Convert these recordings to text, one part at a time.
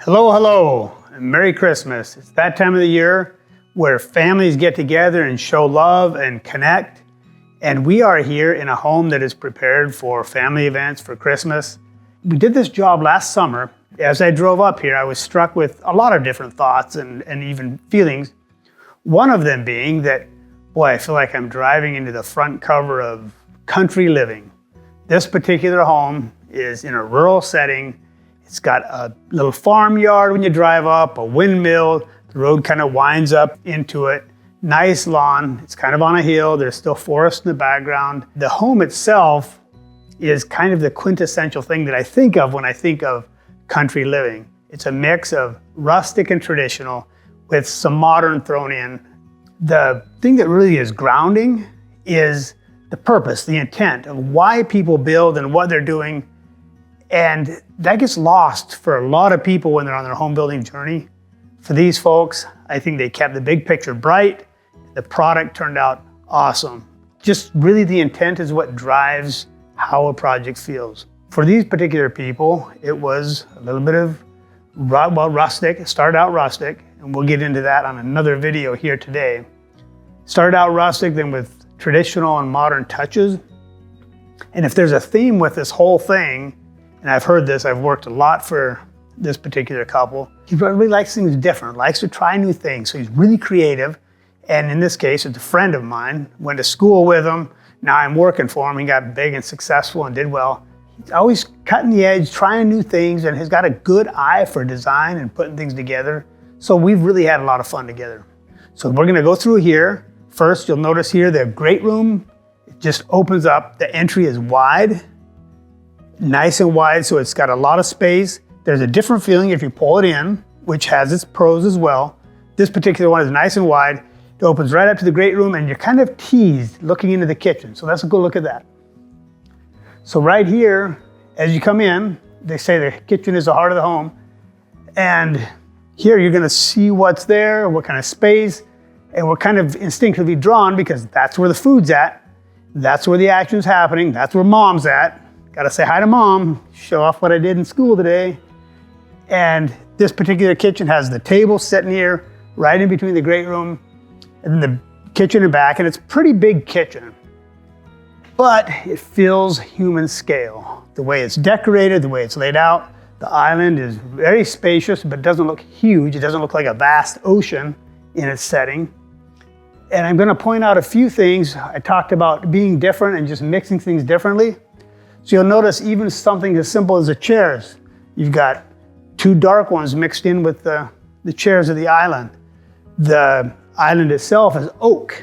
Hello, hello, and Merry Christmas. It's that time of the year where families get together and show love and connect. And we are here in a home that is prepared for family events for Christmas. We did this job last summer. As I drove up here, I was struck with a lot of different thoughts and even feelings. One of them being that, boy, I feel like I'm driving into the front cover of Country Living. This particular home is in a rural setting. It's got a little farmyard when you drive up, a windmill, the road kind of winds up into it. Nice lawn, it's kind of on a hill, there's still forest in the background. The home itself is kind of the quintessential thing that I think of when I think of country living. It's a mix of rustic and traditional with some modern thrown in. The thing that really is grounding is the purpose, the intent of why people build and what they're doing. And that gets lost for a lot of people when they're on their home building journey. For these folks, I think they kept the big picture bright. The product turned out awesome. Just really the intent is what drives how a project feels. For these particular people, it was a little bit of, rustic. It started out rustic, and we'll get into that on another video here today. Started out rustic, then with traditional and modern touches. And if there's a theme with this whole thing, and I've heard this, I've worked a lot for this particular couple. He really likes things different, likes to try new things. So he's really creative. And in this case, it's a friend of mine, went to school with him. Now I'm working for him. He got big and successful and did well. He's always cutting the edge, trying new things, and has got a good eye for design and putting things together. So we've really had a lot of fun together. So we're gonna go through here. First, you'll notice here the great room, it just opens up. The entry is wide. Nice and wide, so it's got a lot of space. There's a different feeling if you pull it in, which has its pros as well. This particular one is nice and wide. It opens right up to the great room, and you're kind of teased looking into the kitchen. So let's go look at that. So right here, as you come in, they say the kitchen is the heart of the home. And here you're gonna see what's there, what kind of space, and we're kind of instinctively drawn because that's where the food's at. That's where the action's happening. That's where mom's at. Gotta say hi to mom, show off what I did in school today. And this particular kitchen has the table sitting here, right in between the great room and the kitchen and back, and it's a pretty big kitchen. But it feels human scale. The way it's decorated, the way it's laid out. The island is very spacious, but doesn't look huge. It doesn't look like a vast ocean in its setting. And I'm gonna point out a few things. I talked about being different and just mixing things differently. So you'll notice even something as simple as the chairs. You've got two dark ones mixed in with the chairs of the island. The island itself is oak.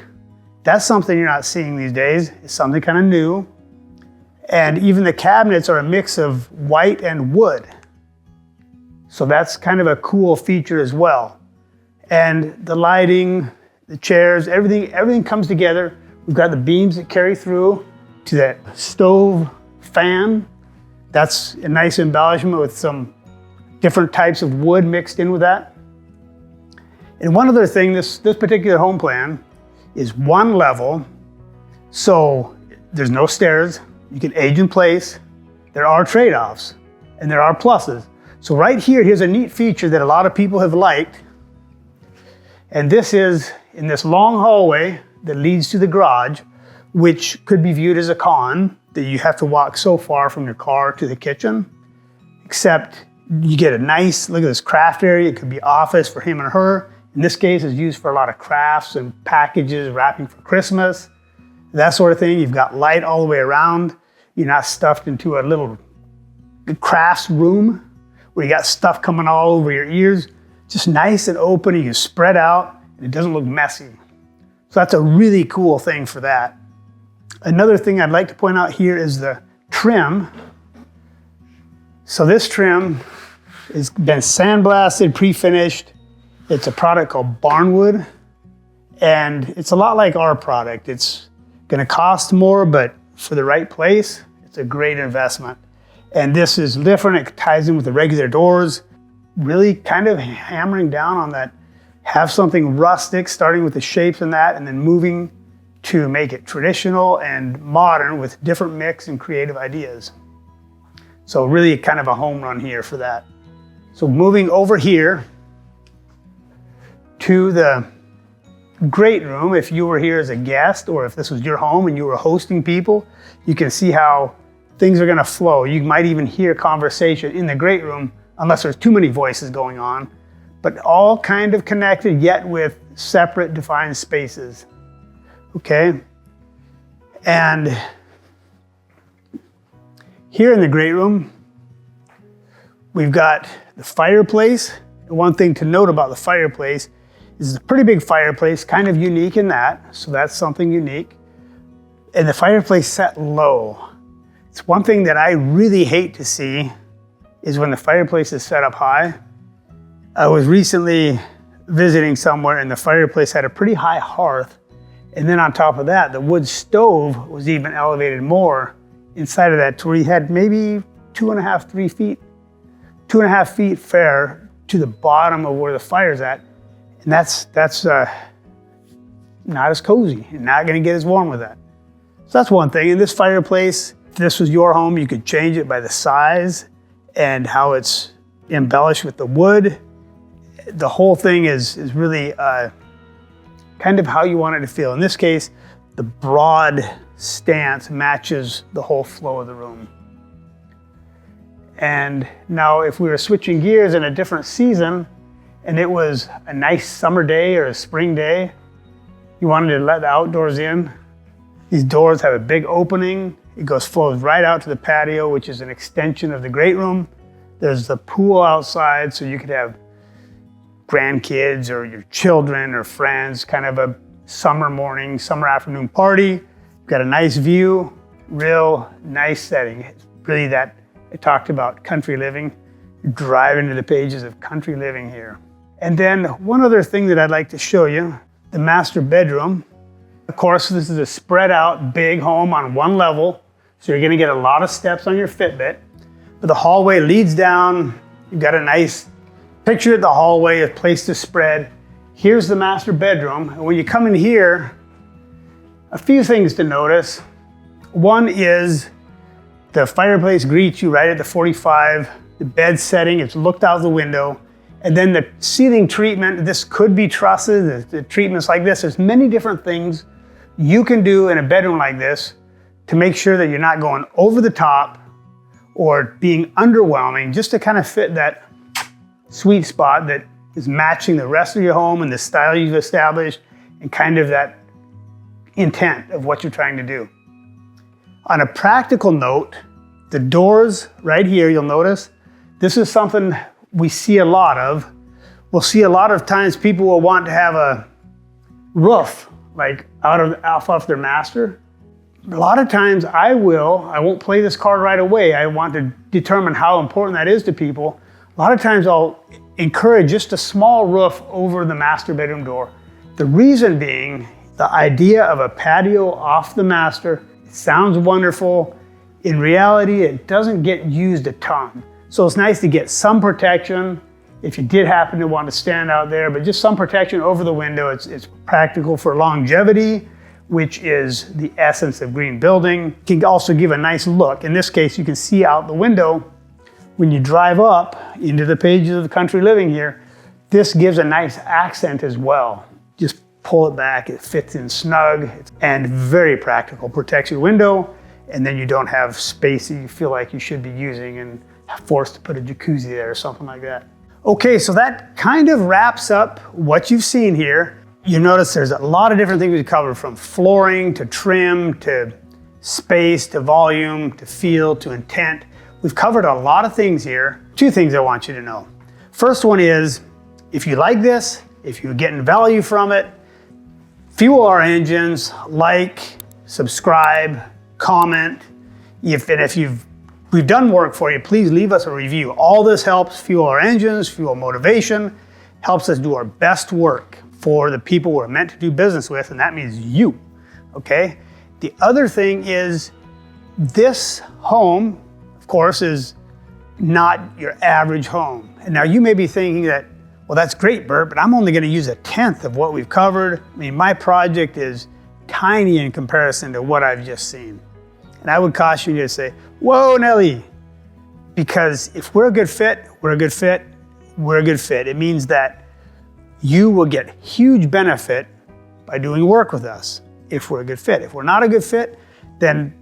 That's something you're not seeing these days. It's something kind of new. And even the cabinets are a mix of white and wood. So that's kind of a cool feature as well. And the lighting, the chairs, everything comes together. We've got the beams that carry through to that stove fan. That's a nice embellishment with some different types of wood mixed in with that. And one other thing, this particular home plan is one level, so there's no stairs. You can age in place. There are trade-offs and there are pluses. So right here, here's a neat feature that a lot of people have liked. And this is in this long hallway that leads to the garage, which could be viewed as a con, that you have to walk so far from your car to the kitchen, except you get a nice, look at this craft area. It could be office for him and her. In this case, it's used for a lot of crafts and packages, wrapping for Christmas, that sort of thing. You've got light all the way around. You're not stuffed into a little crafts room where you got stuff coming all over your ears. Just nice and open, you can spread out, and it doesn't look messy. So that's a really cool thing for that. Another thing I'd like to point out here is the trim. So this trim has been sandblasted, pre-finished. It's a product called Barnwood, and it's a lot like our product. It's gonna cost more, but for the right place, it's a great investment. And this is different, it ties in with the regular doors, really kind of hammering down on that, have something rustic, starting with the shapes and that, and then moving to make it traditional and modern with different mix and creative ideas. So really kind of a home run here for that. So moving over here to the great room, if you were here as a guest or if this was your home and you were hosting people, you can see how things are gonna flow. You might even hear conversation in the great room unless there's too many voices going on, but all kind of connected yet with separate defined spaces, okay? And here in the great room, we've got the fireplace. And one thing to note about the fireplace is it's a pretty big fireplace, kind of unique in that, so that's something unique. And the fireplace set low. It's one thing that I really hate to see is when the fireplace is set up high. I was recently visiting somewhere and the fireplace had a pretty high hearth. And then on top of that, the wood stove was even elevated more inside of that to where you had maybe 3 feet, 2.5 feet fair to the bottom of where the fire's at. And that's not as cozy and not gonna get as warm with that. So that's one thing. In this fireplace, if this was your home, you could change it by the size and how it's embellished with the wood. The whole thing is really kind of how you want it to feel. In this case, the broad stance matches the whole flow of the room. And now if we were switching gears in a different season and it was a nice summer day or a spring day, you wanted to let the outdoors in, these doors have a big opening. It flows right out to the patio, which is an extension of the great room. There's the pool outside, so you could have grandkids or your children or friends, kind of a summer morning, summer afternoon party. Got a nice view, real nice setting. It's really that I talked about country living, drive into the pages of country living here. And then one other thing that I'd like to show you, the master bedroom. Of course, this is a spread out big home on one level, so you're gonna get a lot of steps on your Fitbit. But the hallway leads down, you've got a nice picture of the hallway, a place to spread. Here's the master bedroom, and when you come in here, a few things to notice. One is the fireplace greets you right at the 45, the bed setting, it's looked out the window, and then the ceiling treatment, this could be trusses, the treatments like this. There's many different things you can do in a bedroom like this to make sure that you're not going over the top or being underwhelming, just to kind of fit that sweet spot that is matching the rest of your home and the style you've established and kind of that intent of what you're trying to do. On a practical note, the doors right here, you'll notice, this is something we see a lot of. We'll see a lot of times people will want to have a roof like off their master. A lot of times I won't play this card right away. I want to determine how important that is to people. A lot of times I'll encourage just a small roof over the master bedroom door. The reason being, the idea of a patio off the master, it sounds wonderful. In reality, it doesn't get used a ton. So it's nice to get some protection if you did happen to want to stand out there, but just some protection over the window. It's practical for longevity, which is the essence of green building. It can also give a nice look. In this case, you can see out the window. When you drive up into the pages of the country living here, this gives a nice accent as well. Just pull it back, it fits in snug, and very practical. Protects your window, and then you don't have space that you feel like you should be using and forced to put a jacuzzi there or something like that. Okay, so that kind of wraps up what you've seen here. You notice there's a lot of different things we covered, from flooring to trim to space to volume to feel to intent. We've covered a lot of things here. Two things I want you to know. First one is, if you like this, if you're getting value from it, fuel our engines, like, subscribe, comment. If we've done work for you, please leave us a review. All this helps fuel our engines, fuel motivation, helps us do our best work for the people we're meant to do business with, and that means you, okay? The other thing is, this home, of course, is not your average home. And now you may be thinking that, well, that's great, Bert, but I'm only gonna use 1/10 of what we've covered. I mean, my project is tiny in comparison to what I've just seen. And I would caution you to say, whoa, Nelly, because if we're a good fit, we're a good fit. we're a good fit. It means that you will get huge benefit by doing work with us if we're a good fit. If we're not a good fit, then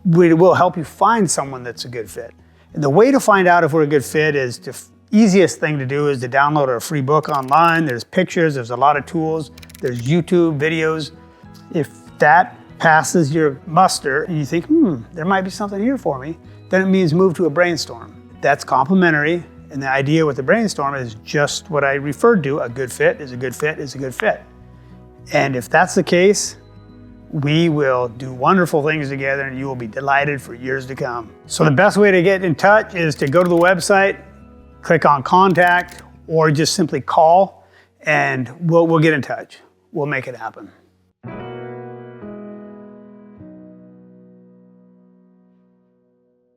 we will help you find someone that's a good fit. And the way to find out if we're a good fit is the easiest thing to do is to download our free book online. There's pictures, there's a lot of tools, there's YouTube videos. If that passes your muster and you think, there might be something here for me, then it means move to a brainstorm. That's complimentary, and the idea with the brainstorm is just what I referred to. A good fit is a good fit is a good fit. And if that's the case, we will do wonderful things together and you will be delighted for years to come. So the best way to get in touch is to go to the website, click on contact, or just simply call and we'll get in touch. We'll make it happen.